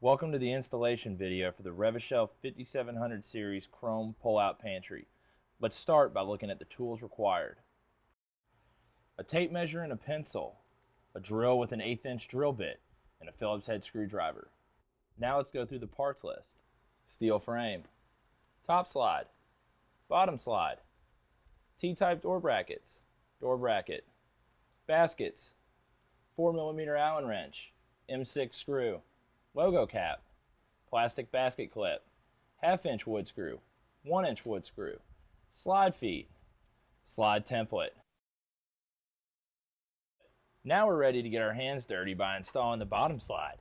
Welcome to the installation video for the rev-a-shelf 5700 series chrome pull-out pantry. Let's start by looking at the tools required. A tape measure and a pencil, a drill with an 1/8 inch drill bit, and a Phillips head screwdriver. Now let's go through the parts list. Steel frame, top slide, bottom slide, T-type door brackets, door bracket, baskets, 4mm Allen wrench, M6 screw, logo cap, plastic basket clip, 1/2 inch wood screw, 1 inch wood screw, slide feet, slide template. Now we're ready to get our hands dirty by installing the bottom slide.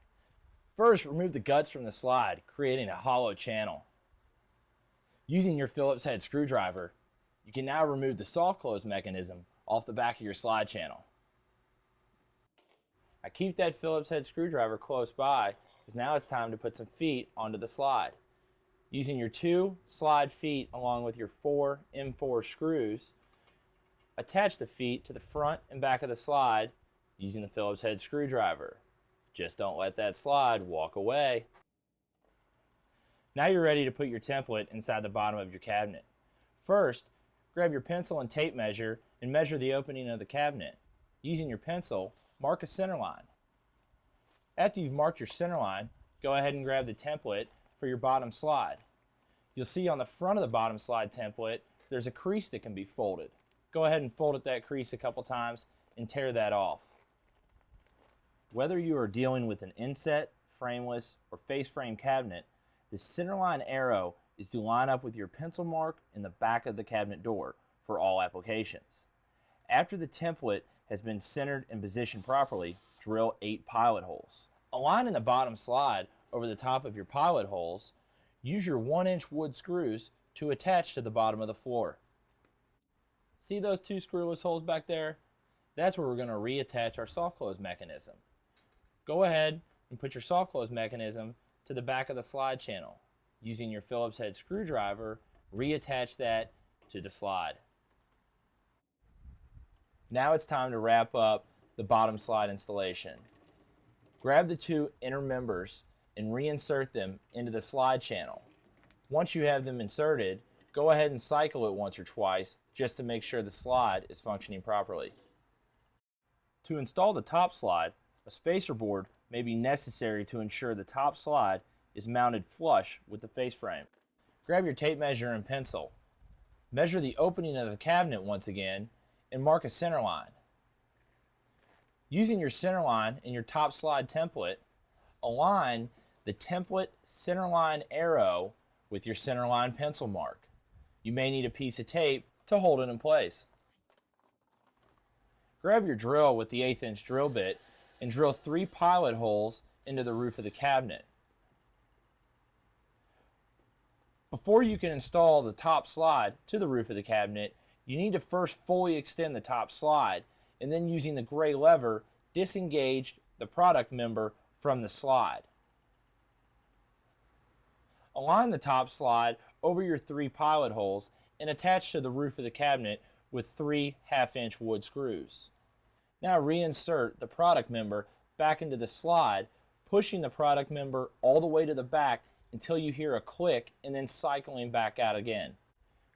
First, remove the guts from the slide, creating a hollow channel. Using your Phillips head screwdriver, you can now remove the soft close mechanism off the back of your slide channel. I keep that Phillips head screwdriver close by because now it's time to put some feet onto the slide. Using your 2 slide feet along with your 4 M4 screws, attach the feet to the front and back of the slide using the Phillips head screwdriver. Just don't let that slide walk away. Now you're ready to put your template inside the bottom of your cabinet. First, grab your pencil and tape measure and measure the opening of the cabinet. Using your pencil, mark a center line. After you've marked your center line, go ahead and grab the template for your bottom slide. You'll see on the front of the bottom slide template, there's a crease that can be folded. Go ahead and fold at that crease a couple times and tear that off. Whether you are dealing with an inset, frameless, or face frame cabinet, the center line arrow is to line up with your pencil mark in the back of the cabinet door for all applications. After the template has been centered and positioned properly, drill 8 pilot holes. Aligning the bottom slide over the top of your pilot holes, use your 1 inch wood screws to attach to the bottom of the floor. See those 2 screwless holes back there? That's where we're going to reattach our soft close mechanism. Go ahead and put your soft close mechanism to the back of the slide channel. Using your Phillips head screwdriver, reattach that to the slide. Now it's time to wrap up the bottom slide installation. Grab the 2 inner members and reinsert them into the slide channel. Once you have them inserted, go ahead and cycle it once or twice just to make sure the slide is functioning properly. To install the top slide, a spacer board may be necessary to ensure the top slide is mounted flush with the face frame. Grab your tape measure and pencil. Measure the opening of the cabinet once again and mark a center line. Using your center line in your top slide template, align the template center line arrow with your center line pencil mark. You may need a piece of tape to hold it in place. Grab your drill with the 1/8 inch drill bit and drill 3 pilot holes into the roof of the cabinet. Before you can install the top slide to the roof of the cabinet, you need to first fully extend the top slide, and then using the gray lever, disengage the product member from the slide. Align the top slide over your 3 pilot holes and attach to the roof of the cabinet with 3 1/2 inch wood screws. Now reinsert the product member back into the slide, pushing the product member all the way to the back until you hear a click and then cycling back out again.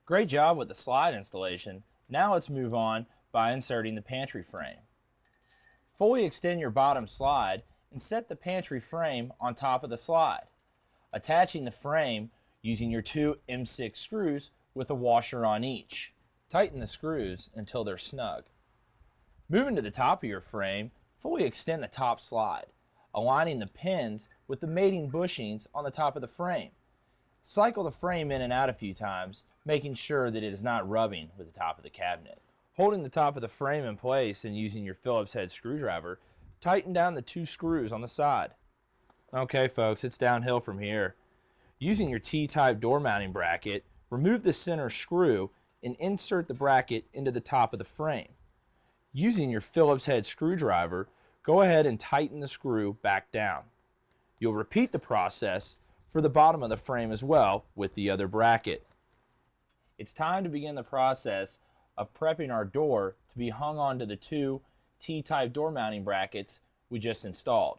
Great job with the slide installation. Now let's move on by inserting the pantry frame. Fully extend your bottom slide and set the pantry frame on top of the slide, attaching the frame using your 2 M6 screws with a washer on each. Tighten the screws until they're snug. Moving to the top of your frame, fully extend the top slide, aligning the pins with the mating bushings on the top of the frame. Cycle the frame in and out a few times, making sure that it is not rubbing with the top of the cabinet. Holding the top of the frame in place and using your Phillips head screwdriver, tighten down the 2 screws on the side. Okay folks, it's downhill from here. Using your T-type door mounting bracket, remove the center screw and insert the bracket into the top of the frame. Using your Phillips head screwdriver, go ahead and tighten the screw back down. You'll repeat the process for the bottom of the frame as well with the other bracket. It's time to begin the process of prepping our door to be hung onto the 2 T-type door mounting brackets we just installed.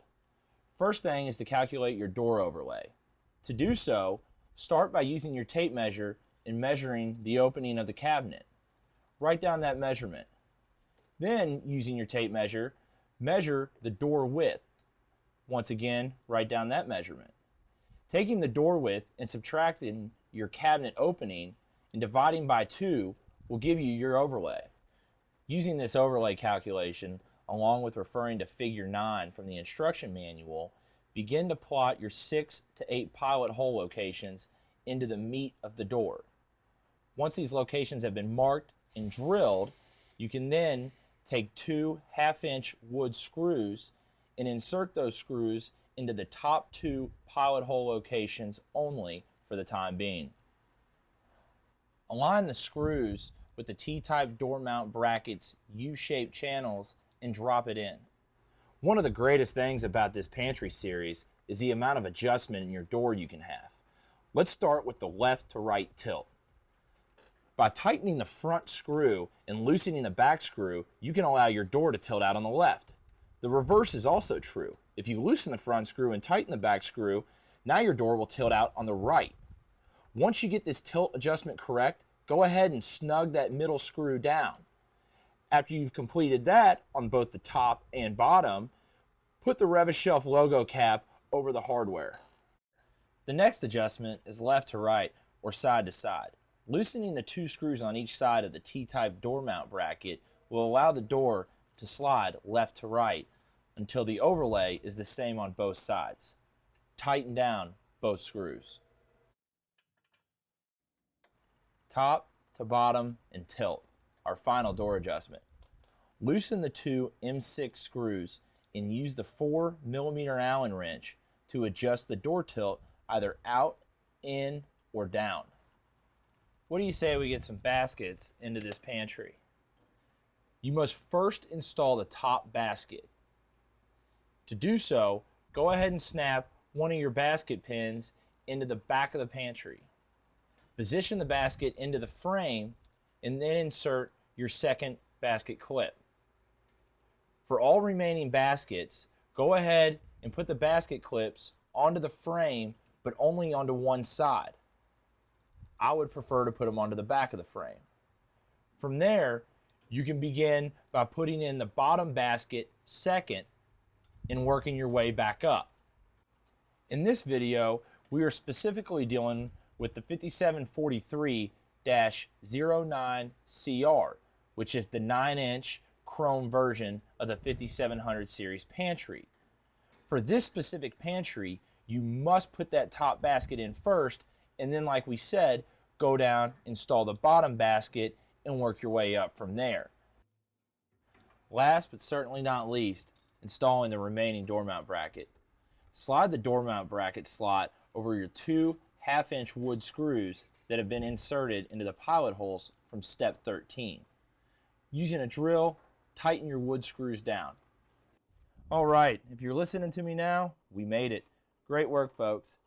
First thing is to calculate your door overlay. To do so, start by using your tape measure and measuring the opening of the cabinet. Write down that measurement. Then, using your tape measure, measure the door width. Once again, write down that measurement. Taking the door width and subtracting your cabinet opening and dividing by 2 will give you your overlay. Using this overlay calculation, along with referring to figure 9 from the instruction manual, begin to plot your 6 to 8 pilot hole locations into the meat of the door. Once these locations have been marked and drilled, you can then take 2 half-inch wood screws and insert those screws into the top 2 pilot hole locations only for the time being. Align the screws with the T-type door mount bracket's U-shaped channels and drop it in. One of the greatest things about this pantry series is the amount of adjustment in your door you can have. Let's start with the left to right tilt. By tightening the front screw and loosening the back screw, you can allow your door to tilt out on the left. The reverse is also true. If you loosen the front screw and tighten the back screw, now your door will tilt out on the right. Once you get this tilt adjustment correct, go ahead and snug that middle screw down. After you've completed that on both the top and bottom, put the rev-a-shelf logo cap over the hardware. The next adjustment is left to right or side to side. Loosening the 2 screws on each side of the T-type door mount bracket will allow the door to slide left to right until the overlay is the same on both sides. Tighten down both screws. Top to bottom and tilt, our final door adjustment. Loosen the 2 M6 screws and use the 4mm Allen wrench to adjust the door tilt either out, in, or down. What do you say we get some baskets into this pantry? You must first install the top basket. To do so, go ahead and snap one of your basket pins into the back of the pantry. Position the basket into the frame and then insert your second basket clip. For all remaining baskets, go ahead and put the basket clips onto the frame, but only onto one side. I would prefer to put them onto the back of the frame. From there, you can begin by putting in the bottom basket second and working your way back up. In this video, we are specifically dealing with the 5743-09CR, which is the 9-inch chrome version of the 5700 series pantry. For this specific pantry, you must put that top basket in first, and then, like we said, go down, install the bottom basket, and work your way up from there. Last but certainly not least, installing the remaining door mount bracket. Slide the door mount bracket slot over your 2 half-inch wood screws that have been inserted into the pilot holes from step 13. Using a drill, tighten your wood screws down. All right, if you're listening to me now, we made it. Great work, folks.